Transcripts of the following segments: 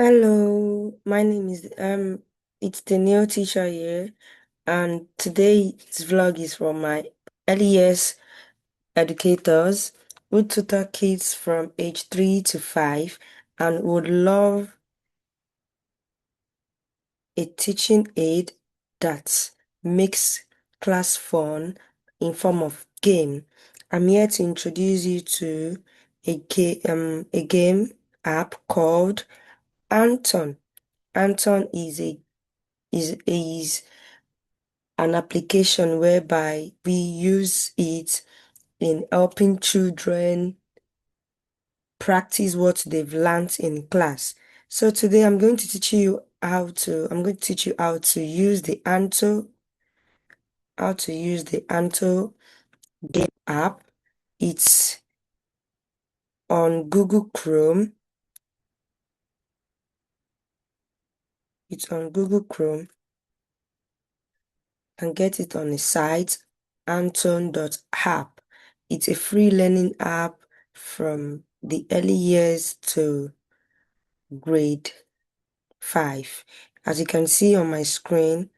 Hello, my name is it's the new teacher here, and today's vlog is from my early years educators who tutor kids from age 3 to 5 and would love a teaching aid that makes class fun in form of game. I'm here to introduce you to a game app called Anton. Anton is an application whereby we use it in helping children practice what they've learned in class. So today I'm going to teach you how to use the Anto game app. It's on Google Chrome. It's on Google Chrome. You can get it on the site anton.app. It's a free learning app from the early years to grade 5. As you can see on my screen,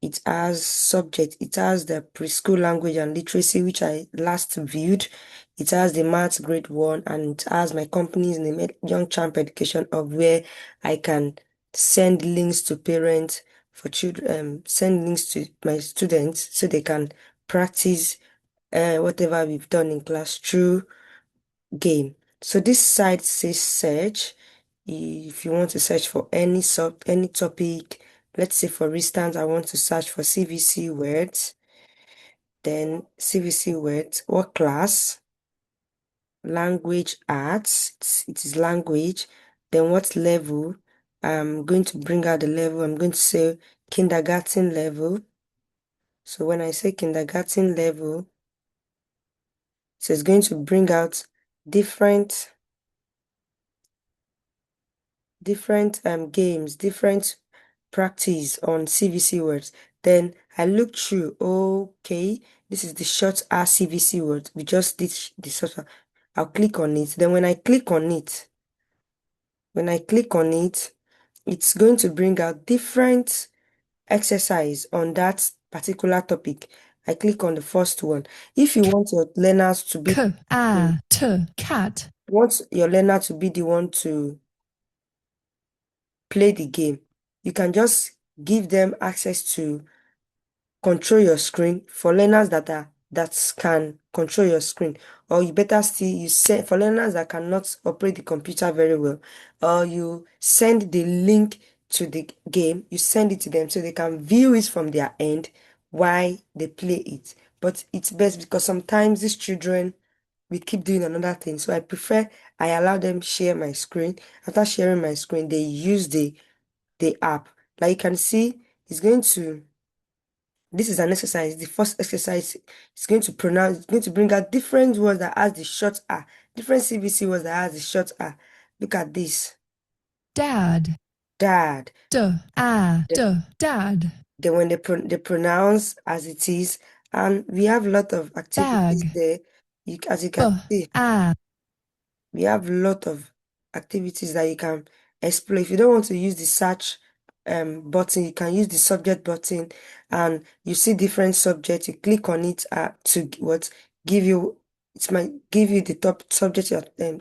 it has the preschool language and literacy, which I last viewed. It has the maths grade 1, and it has my company's name, Young Champ Education, of where I can send links to parents for children, send links to my students so they can practice whatever we've done in class through game. So this site says search. If you want to search for any topic, let's say for instance, I want to search for CVC words, then CVC words, what class, language arts, it is language, then what level, I'm going to bring out the level, I'm going to say kindergarten level. So when I say kindergarten level, so it's going to bring out different games, different practice on CVC words. Then I look through, okay, this is the short R CVC word. We just did the short R. I'll click on it. Then when I click on it, it's going to bring out different exercise on that particular topic. I click on the first one. If you want your learners to be, cat. want your learner to be the one to play the game, you can just give them access to control your screen for learners that can control your screen, or you better still you send for learners that cannot operate the computer very well, or you send the link to the game, you send it to them so they can view it from their end while they play it. But it's best because sometimes these children we keep doing another thing, so I allow them share my screen. After sharing my screen, they use the app. Like you can see, it's going to this is an exercise. The first exercise is it's going to bring out different words that has the short R, different CVC words that has the short R. Look at this. Dad. Dad. The- Dad. Then when they pronounce as it is, and we have a lot of activities Bag. there. As you can see, A. we have a lot of activities that you can explore. If you don't want to use the search button, you can use the subject button, and you see different subjects. You click on it to give you it might give you the top subject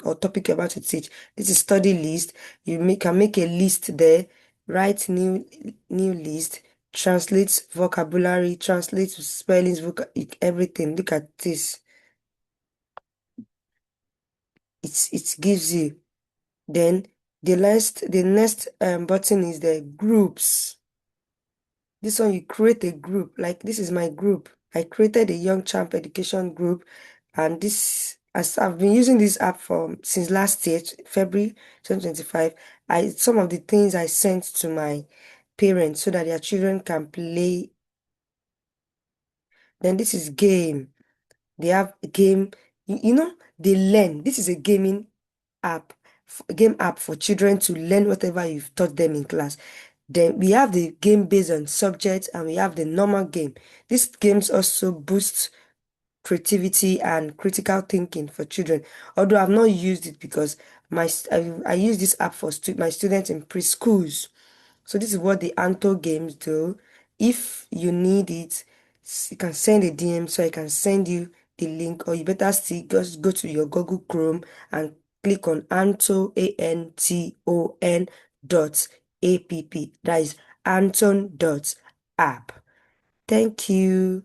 or topic you're about to teach. This is study list. Can make a list there, write new list, translate vocabulary, translate spellings, everything. Look at this. It gives you. Then the next button is the groups. This one you create a group. Like this is my group. I created a Young Champ Education group, and this as I've been using this app for since last year, February 2025. Some of the things I sent to my parents so that their children can play. Then this is game. They have a game. They learn. This is a app, game app for children to learn whatever you've taught them in class. Then we have the game based on subjects and we have the normal game. These games also boost creativity and critical thinking for children. Although I've not used it because I use this app for my students in preschools. So this is what the Anto games do. If you need it, you can send a DM so I can send you the link, or you better still just go to your Google Chrome and click on Anton, ANTON .app. That is Anton dot app. Thank you.